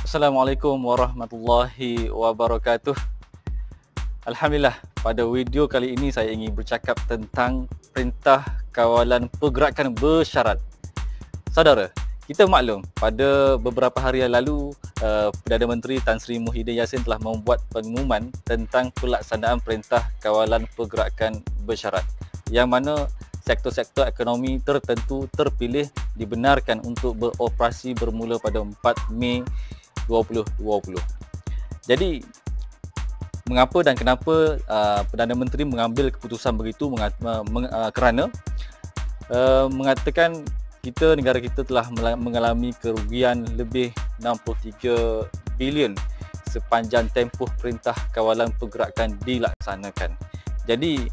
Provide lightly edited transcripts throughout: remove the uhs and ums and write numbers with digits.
Assalamualaikum warahmatullahi wabarakatuh. Alhamdulillah, pada video kali ini saya ingin bercakap tentang Perintah Kawalan Pergerakan Bersyarat. Saudara, kita maklum pada beberapa hari yang lalu Perdana Menteri Tan Sri Muhyiddin Yassin telah membuat pengumuman tentang pelaksanaan Perintah Kawalan Pergerakan Bersyarat, yang mana sektor-sektor ekonomi tertentu terpilih dibenarkan untuk beroperasi bermula pada 4 Mei 2020. Jadi, mengapa dan kenapa Perdana Menteri mengambil keputusan begitu? Kerana mengatakan negara kita telah mengalami kerugian lebih 63 bilion sepanjang tempoh Perintah Kawalan Pergerakan dilaksanakan. Jadi,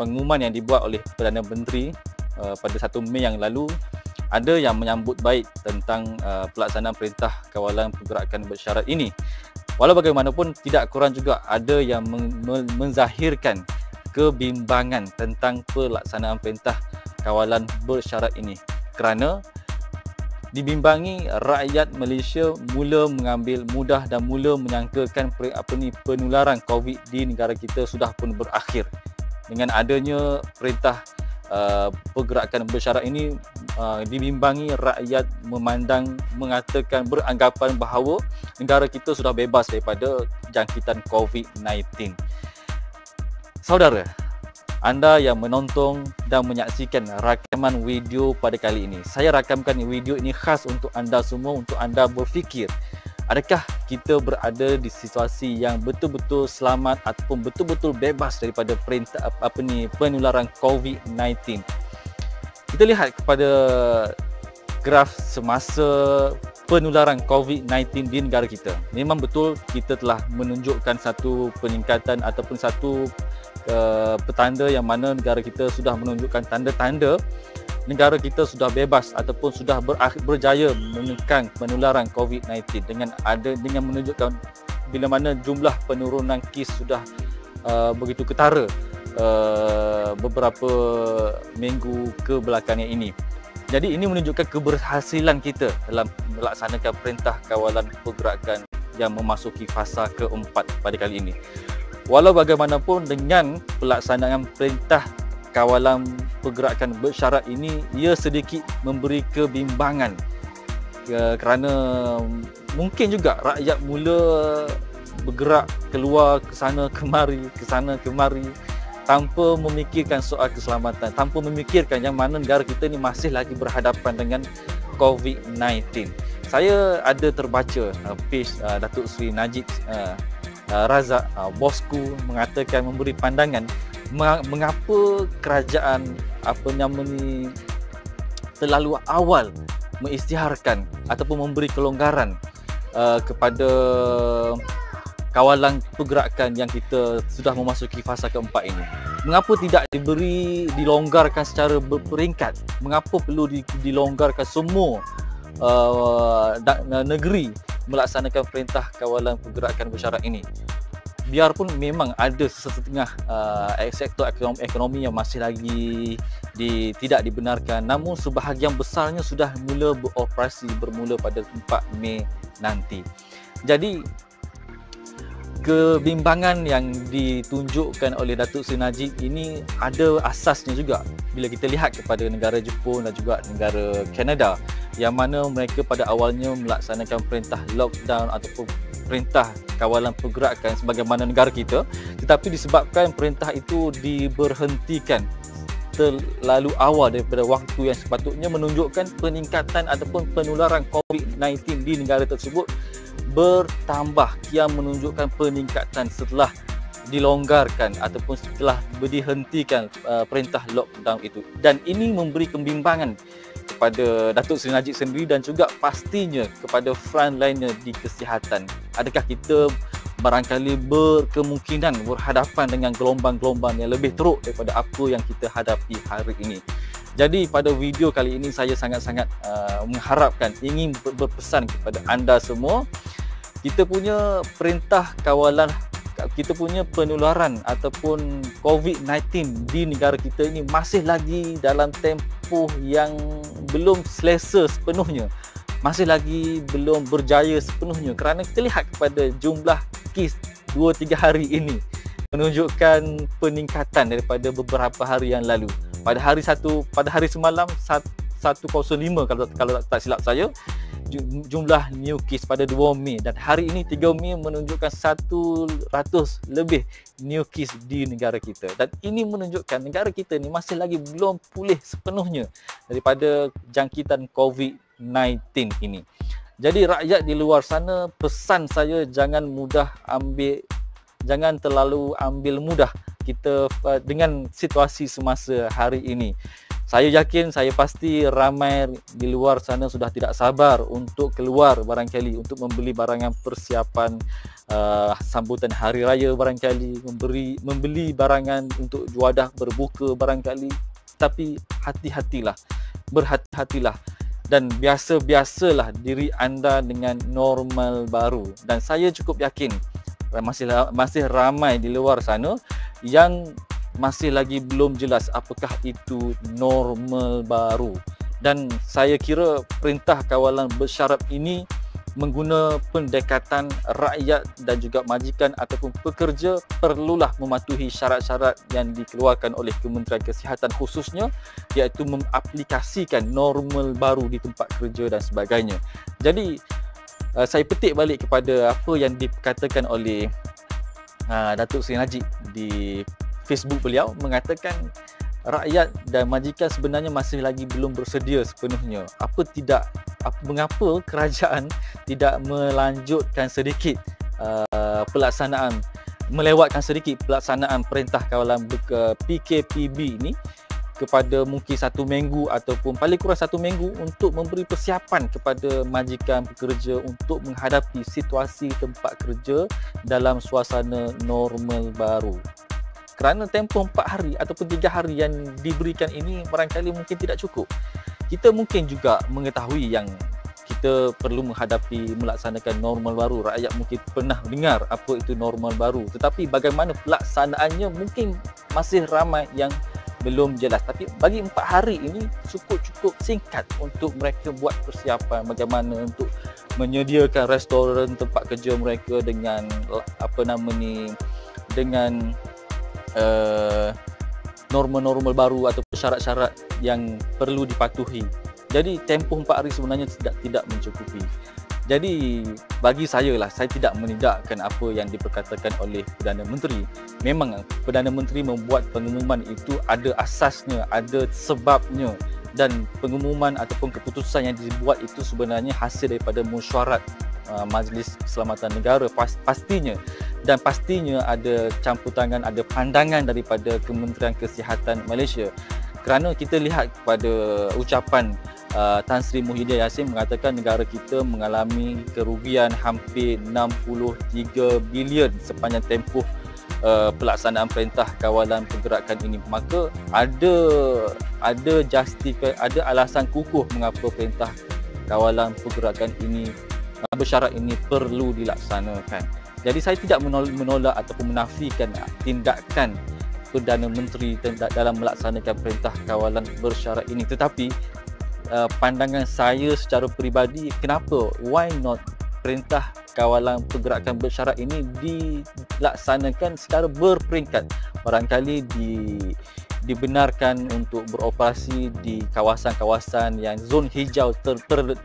pengumuman yang dibuat oleh Perdana Menteri pada 1 Mei yang lalu, ada yang menyambut baik tentang pelaksanaan Perintah Kawalan Pergerakan Bersyarat ini. Walau bagaimanapun, tidak kurang juga ada yang menzahirkan kebimbangan tentang pelaksanaan Perintah Kawalan Bersyarat ini, kerana dibimbangi rakyat Malaysia mula mengambil mudah dan mula menyangkakan penularan COVID di negara kita sudah pun berakhir. Dengan adanya Perintah Pergerakan Bersyarat ini, dibimbangi rakyat mengatakan beranggapan bahawa negara kita sudah bebas daripada jangkitan COVID-19. Saudara, anda yang menonton dan menyaksikan rakaman video pada kali ini, saya rakamkan video ini khas untuk anda semua, untuk anda berfikir, adakah kita berada di situasi yang betul-betul selamat ataupun betul-betul bebas daripada penularan COVID-19? Kita lihat kepada graf semasa penularan COVID-19 di negara kita. Memang betul kita telah menunjukkan satu peningkatan ataupun satu petanda yang mana negara kita sudah menunjukkan tanda-tanda negara kita sudah bebas ataupun sudah berjaya menekan penularan COVID-19 dengan menunjukkan bila mana jumlah penurunan kes sudah begitu ketara beberapa minggu kebelakangan ini. Jadi ini menunjukkan keberhasilan kita dalam melaksanakan Perintah Kawalan Pergerakan yang memasuki fasa keempat pada kali ini. Walau bagaimanapun, dengan pelaksanaan Perintah Kawalan Pergerakan Bersyarat ini, ia sedikit memberi kebimbangan kerana mungkin juga rakyat mula bergerak keluar ke sana kemari tanpa memikirkan soal keselamatan, tanpa memikirkan yang mana negara kita ni masih lagi berhadapan dengan COVID-19. Saya ada terbaca page Datuk Seri Najib Razak, bosku, mengatakan, memberi pandangan mengapa kerajaan terlalu awal mengisytiharkan ataupun memberi kelonggaran kepada kawalan pergerakan yang kita sudah memasuki fasa keempat ini. Mengapa tidak dilonggarkan secara berperingkat? Mengapa perlu dilonggarkan semua negeri melaksanakan Perintah Kawalan Pergerakan Bersyarat ini? Biarpun memang ada setengah sektor ekonomi yang masih lagi tidak dibenarkan, namun sebahagian besarnya sudah mula beroperasi bermula pada 4 Mei nanti. Jadi, kebimbangan yang ditunjukkan oleh Datuk Seri Najib ini ada asasnya juga bila kita lihat kepada negara Jepun dan juga negara Kanada, yang mana mereka pada awalnya melaksanakan perintah lockdown ataupun Perintah Kawalan Pergerakan sebagaimana negara kita, tetapi disebabkan perintah itu diberhentikan terlalu awal daripada waktu yang sepatutnya, menunjukkan peningkatan ataupun penularan COVID-19 di negara tersebut bertambah, yang menunjukkan peningkatan setelah dilonggarkan ataupun setelah dihentikan perintah lockdown itu. Dan ini memberi kebimbangan kepada Datuk Seri Najib sendiri dan juga pastinya kepada frontliner di kesihatan. Adakah kita barangkali berkemungkinan berhadapan dengan gelombang-gelombang yang lebih teruk daripada apa yang kita hadapi hari ini? Jadi pada video kali ini saya sangat-sangat mengharapkan, ingin berpesan kepada anda semua, kita punya perintah kawalan, kita punya penularan ataupun COVID-19 di negara kita ini masih lagi dalam tempoh yang belum selesa sepenuhnya. masih lagi belum berjaya sepenuhnya kerana kita lihat kepada jumlah kes 2-3 hari ini menunjukkan peningkatan daripada beberapa hari yang lalu. Pada hari semalam 105 kalau tak silap saya jumlah new case pada 2 Mei, dan hari ini 3 Mei menunjukkan 100 lebih new case di negara kita. Dan ini menunjukkan negara kita ni masih lagi belum pulih sepenuhnya daripada jangkitan COVID-19 ini. Jadi rakyat di luar sana, pesan saya jangan terlalu ambil mudah kita dengan situasi semasa hari ini. Saya yakin, saya pasti ramai di luar sana sudah tidak sabar untuk keluar barangkali untuk membeli barangan persiapan sambutan hari raya barangkali, membeli barangan untuk juadah berbuka barangkali. Tapi berhati-hatilah dan biasa-biasalah diri anda dengan normal baru. Dan saya cukup yakin masih ramai di luar sana yang masih lagi belum jelas apakah itu normal baru. Dan saya kira Perintah Kawalan Bersyarat ini mengguna pendekatan rakyat dan juga majikan ataupun pekerja perlulah mematuhi syarat-syarat yang dikeluarkan oleh Kementerian Kesihatan khususnya, iaitu mengaplikasikan normal baru di tempat kerja dan sebagainya. Jadi saya petik balik kepada apa yang dikatakan oleh Datuk Seri Najib di Facebook beliau, mengatakan rakyat dan majikan sebenarnya masih lagi belum bersedia sepenuhnya. Mengapa kerajaan tidak melanjutkan sedikit melewatkan sedikit pelaksanaan Perintah Kawalan PKPB ini kepada mungkin 1 minggu ataupun paling kurang 1 minggu untuk memberi persiapan kepada majikan pekerja untuk menghadapi situasi tempat kerja dalam suasana normal baru. Kerana tempoh 4 hari ataupun 3 hari yang diberikan ini barangkali mungkin tidak cukup. Kita mungkin juga mengetahui yang kita perlu melaksanakan normal baru. Rakyat mungkin pernah dengar apa itu normal baru. Tetapi bagaimana pelaksanaannya mungkin masih ramai yang belum jelas. Tapi bagi 4 hari ini cukup singkat untuk mereka buat persiapan bagaimana untuk menyediakan restoran tempat kerja mereka dengan dengan normal-normal baru atau syarat-syarat yang perlu dipatuhi. Jadi tempoh 4 hari sebenarnya tidak mencukupi. Jadi bagi saya tidak menidakkan apa yang diperkatakan oleh Perdana Menteri. Memang Perdana Menteri membuat pengumuman itu ada asasnya, ada sebabnya, dan pengumuman ataupun keputusan yang dibuat itu sebenarnya hasil daripada mesyuarat Majlis Keselamatan Negara pastinya, dan pastinya ada campur tangan, ada pandangan daripada Kementerian Kesihatan Malaysia. Kerana kita lihat kepada ucapan Tan Sri Muhyiddin Yassin mengatakan negara kita mengalami kerugian hampir 63 bilion sepanjang tempoh pelaksanaan Perintah Kawalan Pergerakan ini. Maka ada alasan kukuh mengapa Perintah Kawalan Pergerakan ini bersyarat ini perlu dilaksanakan. Jadi saya tidak menolak ataupun menafikan tindakan Perdana Menteri dalam melaksanakan Perintah Kawalan Bersyarat ini. Tetapi pandangan saya secara peribadi, why not Perintah Kawalan Pergerakan Bersyarat ini dilaksanakan secara berperingkat. Barangkali dibenarkan untuk beroperasi di kawasan-kawasan yang zon hijau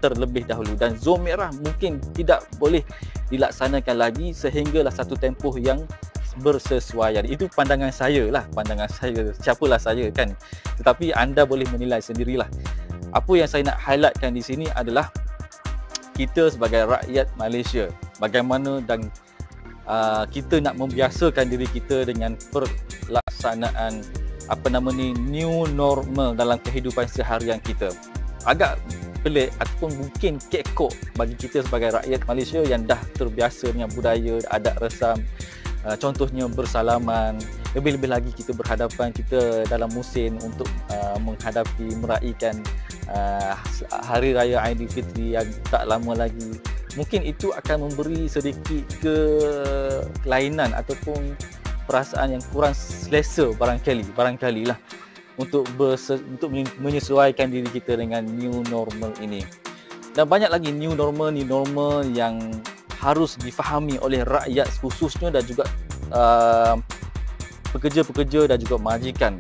terlebih dahulu, dan zon merah mungkin tidak boleh dilaksanakan lagi sehinggalah satu tempoh yang bersesuaian. Itu pandangan saya. Siapalah saya kan. Tetapi anda boleh menilai sendirilah. Apa yang saya nak highlightkan di sini adalah kita sebagai rakyat Malaysia, bagaimana dan kita nak membiasakan diri kita dengan pelaksanaan new normal dalam kehidupan seharian kita. Agak pelik ataupun mungkin kekok bagi kita sebagai rakyat Malaysia yang dah terbiasa dengan budaya adat resam, contohnya bersalaman. Lebih-lebih lagi kita berhadapan, kita dalam musim untuk meraihkan Hari Raya Aidilfitri yang tak lama lagi. Mungkin itu akan memberi sedikit kelainan ataupun perasaan yang kurang selesa barangkali lah untuk menyesuaikan diri kita dengan new normal ini. Dan banyak lagi new normal yang harus difahami oleh rakyat khususnya dan juga pekerja-pekerja dan juga majikan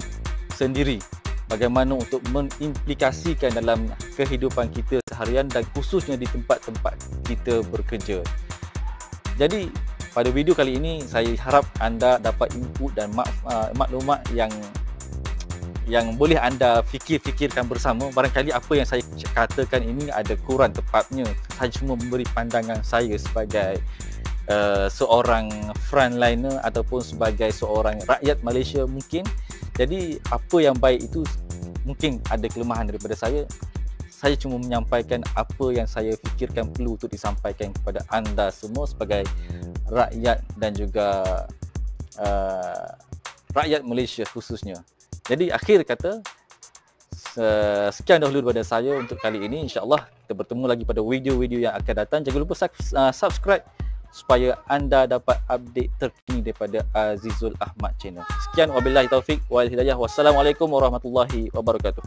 sendiri. Bagaimana untuk mengimplikasikan dalam kehidupan kita seharian dan khususnya di tempat-tempat kita bekerja. Jadi pada video kali ini saya harap anda dapat input dan maklumat yang boleh anda fikirkan bersama. Barangkali apa yang saya katakan ini ada kurang tepatnya. Saya cuma memberi pandangan saya sebagai seorang frontliner ataupun sebagai seorang rakyat Malaysia mungkin. Jadi apa yang baik itu mungkin ada kelemahan daripada saya. Saya cuma menyampaikan apa yang saya fikirkan perlu untuk disampaikan kepada anda semua sebagai rakyat dan juga rakyat Malaysia khususnya. Jadi akhir kata, sekian dahulu daripada saya untuk kali ini. InsyaAllah kita bertemu lagi pada video-video yang akan datang. Jangan lupa subscribe supaya anda dapat update terkini daripada Azizul Ahmad Channel. Sekian, wabillahi taufik wal hidayah. Wassalamualaikum warahmatullahi wabarakatuh.